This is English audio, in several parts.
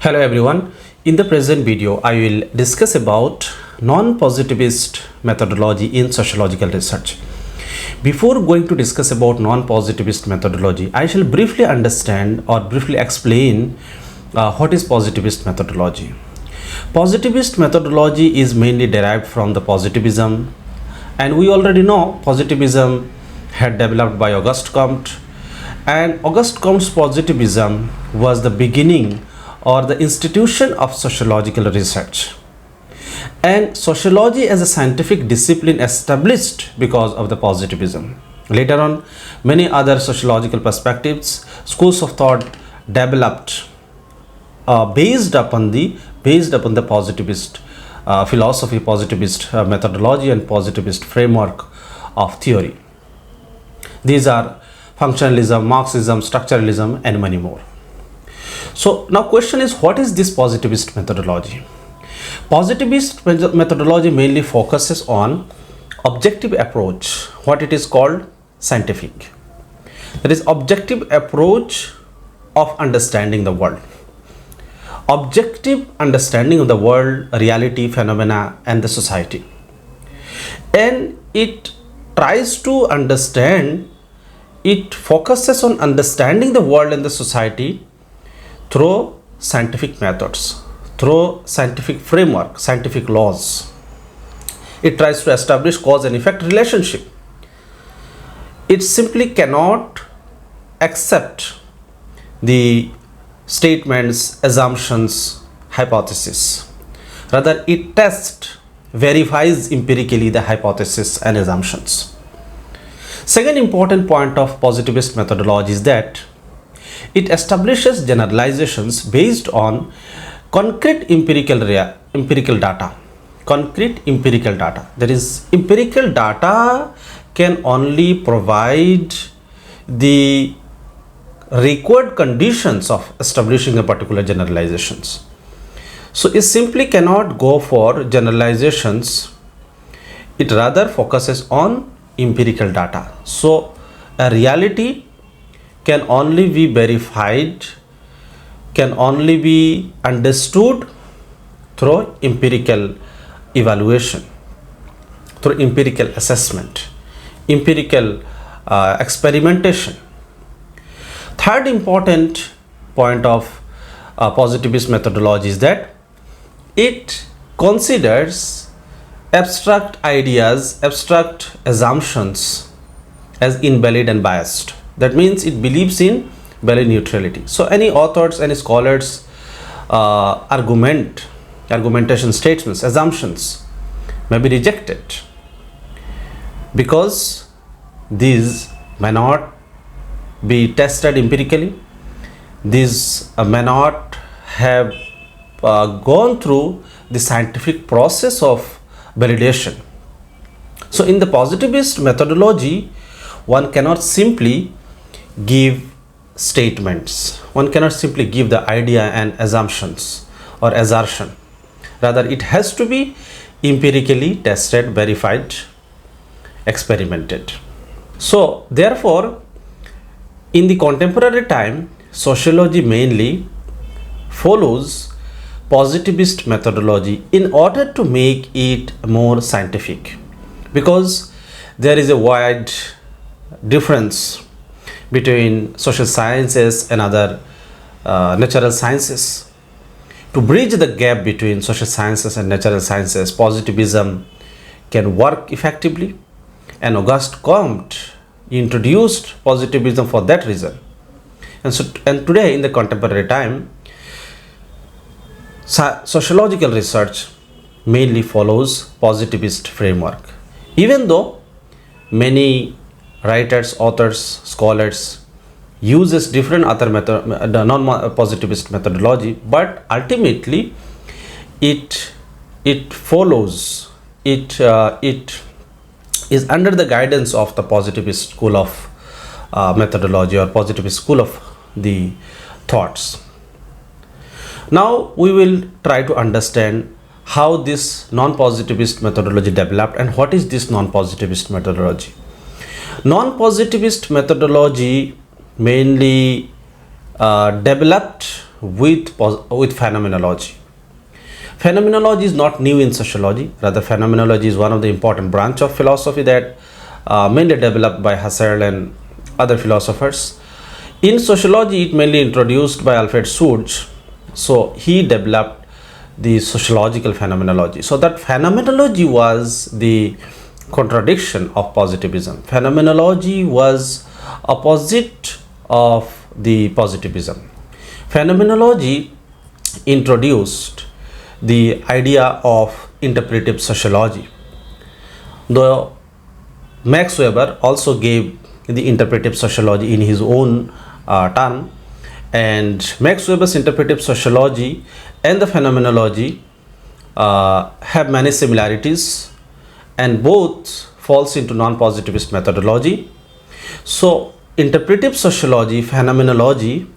Hello everyone. In the present video, I will discuss about non-positivist methodology in sociological research. Before going to discuss about non-positivist methodology, I shall briefly understand or briefly explain what is positivist methodology. Positivist methodology is mainly derived from the positivism, and we already know positivism had developed by Auguste Comte, and Auguste Comte's positivism was the beginning or the institution of sociological research, and sociology as a scientific discipline established because of the positivism. Later on, many other sociological perspectives, schools of thought developed based upon the positivist philosophy, positivist methodology, and positivist framework of theory. These are functionalism, Marxism, structuralism, and many more. So now question is, what is this positivist methodology? Positivist methodology mainly focuses on objective approach, what it is called scientific. That is objective approach of understanding the world. Objective understanding of the world, reality, phenomena, and the society. And it tries to understand, it focuses on understanding the world and the society through scientific methods, through scientific framework, scientific laws. It tries to establish cause and effect relationship. It simply cannot accept the statements, assumptions, hypotheses. Rather, it tests, verifies empirically the hypothesis and assumptions. Second important point of positivist methodology is that it establishes generalizations based on concrete empirical data. Concrete empirical data. That is, empirical data can only provide the required conditions of establishing a particular generalizations. So it simply cannot go for generalizations. It rather focuses on empirical data. So a reality can only be verified, can only be understood through empirical evaluation, through empirical assessment, empirical experimentation. Third important point of positivist methodology is that it considers abstract ideas, abstract assumptions as invalid and biased. That means it believes in value neutrality. So any authors, any scholars argumentation, statements, assumptions may be rejected because these may not be tested empirically. These may not have gone through the scientific process of validation. So in the positivist methodology, one cannot simply give statements, one cannot simply give the idea and assumptions or assertion. Rather, it has to be empirically tested, verified, experimented. So therefore, in the contemporary time, sociology mainly follows positivist methodology in order to make it more scientific, because there is a wide difference between social sciences and other natural sciences. To bridge the gap between social sciences and natural sciences, positivism can work effectively, and Auguste Comte introduced positivism for that reason. And today in the contemporary time, sociological research mainly follows positivist framework, even though many writers, authors, scholars uses different other non-positivist methodology, but ultimately it follows, it is under the guidance of the positivist school of methodology or positivist school of the thoughts. Now we will try to understand how this non-positivist methodology developed and what is this non-positivist methodology. Non-positivist methodology mainly developed with phenomenology. Phenomenology is not new in sociology. Rather, phenomenology is one of the important branch of philosophy that mainly developed by Husserl and other philosophers. In sociology, it mainly introduced by Alfred Schultz. So he developed the sociological phenomenology. So that phenomenology was the contradiction of positivism. Phenomenology was opposite of the positivism. Phenomenology introduced the idea of interpretive sociology. Though Max Weber also gave the interpretive sociology in his own term, and Max Weber's interpretive sociology and the phenomenology have many similarities, and both falls into non-positivist methodology. So interpretive sociology, phenomenology,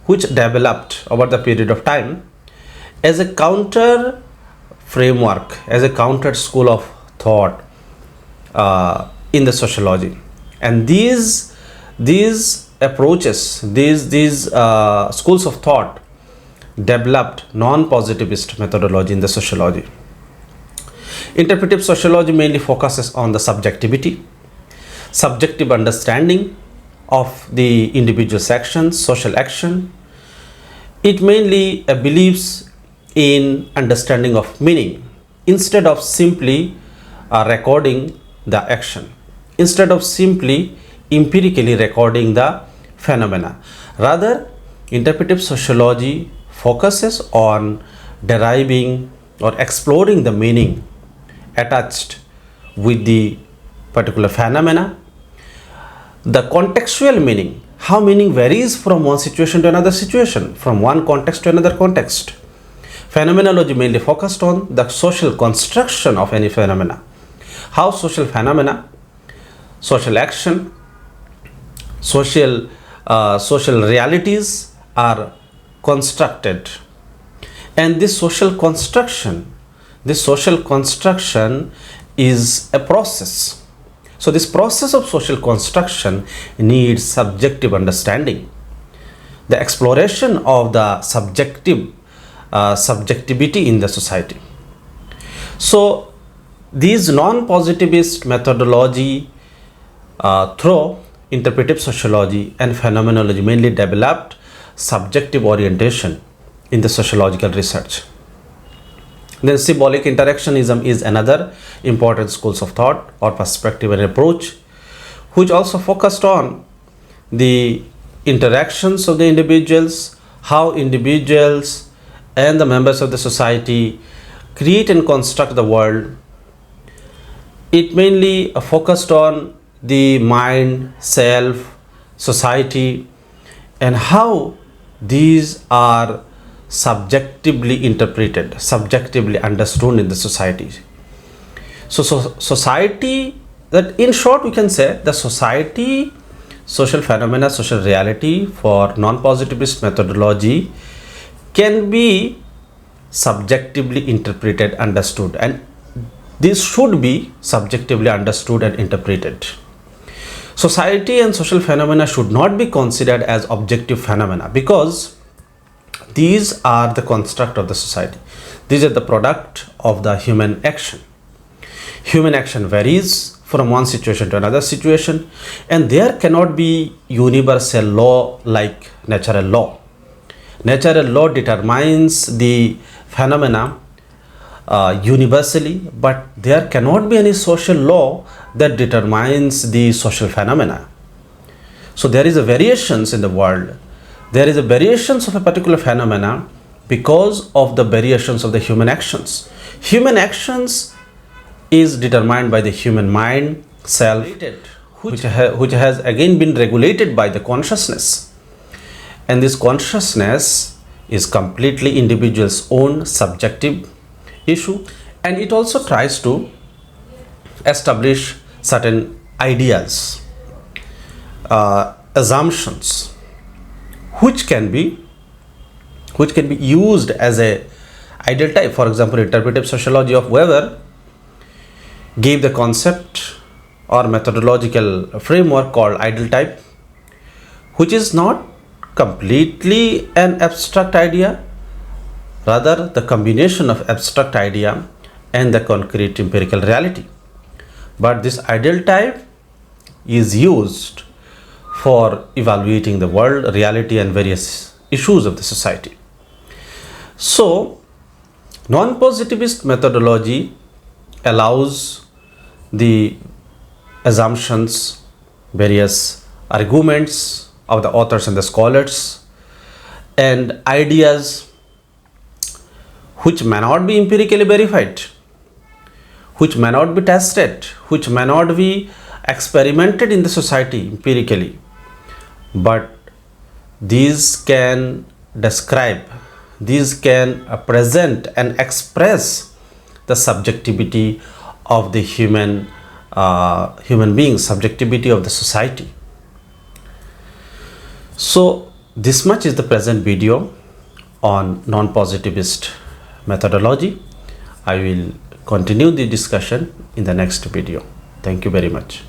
which developed over the period of time as a counter framework, as a counter school of thought in the sociology. And these approaches, these schools of thought developed non-positivist methodology in the sociology. Interpretive sociology mainly focuses on the subjectivity, subjective understanding of the individual's actions, social action. It mainly believes in understanding of meaning instead of simply recording the action, instead of simply empirically recording the phenomena. Rather, interpretive sociology focuses on deriving or exploring the meaning attached with the particular phenomena, the contextual meaning, how meaning varies from one situation to another situation, from one context to another context. Phenomenology mainly focused on the social construction of any phenomena, how social phenomena, social action, social realities are constructed. And this social construction is a process. So this process of social construction needs subjective understanding, the exploration of the subjectivity in the society. So these non-positivist methodology through interpretive sociology and phenomenology mainly developed subjective orientation in the sociological research. Then symbolic interactionism is another important schools of thought or perspective and approach, which also focused on the interactions of the individuals, how individuals and the members of the society create and construct the world. It mainly focused on the mind, self, society, and how these are subjectively interpreted, subjectively understood in the society. So society, that in short we can say the society, social phenomena, social reality for non-positivist methodology can be subjectively interpreted, understood, and this should be subjectively understood and interpreted. Society and social phenomena should not be considered as objective phenomena because these are the construct of the society. These are the product of the human action. Human action varies from one situation to another situation, and there cannot be universal law like natural law. Natural law determines the phenomena universally, but there cannot be any social law that determines the social phenomena. So there is a variations in the world. There is a variations of a particular phenomena because of the variations of the human actions. Human actions is determined by the human mind, self, which has again been regulated by the consciousness. And this consciousness is completely individual's own subjective issue, and it also tries to establish certain ideas, assumptions, which can be used as a ideal type. For example, interpretive sociology of Weber gave the concept or methodological framework called ideal type, which is not completely an abstract idea, rather the combination of abstract idea and the concrete empirical reality. But this ideal type is used for evaluating the world, reality, and various issues of the society. So, non-positivist methodology allows the assumptions, various arguments of the authors and the scholars, and ideas which may not be empirically verified, which may not be tested, which may not be experimented in the society empirically, but these can describe, these can present and express the subjectivity of the human beings, subjectivity of the society. So this much is the present video on non-positivist methodology. I will continue the discussion in the next video. Thank you very much.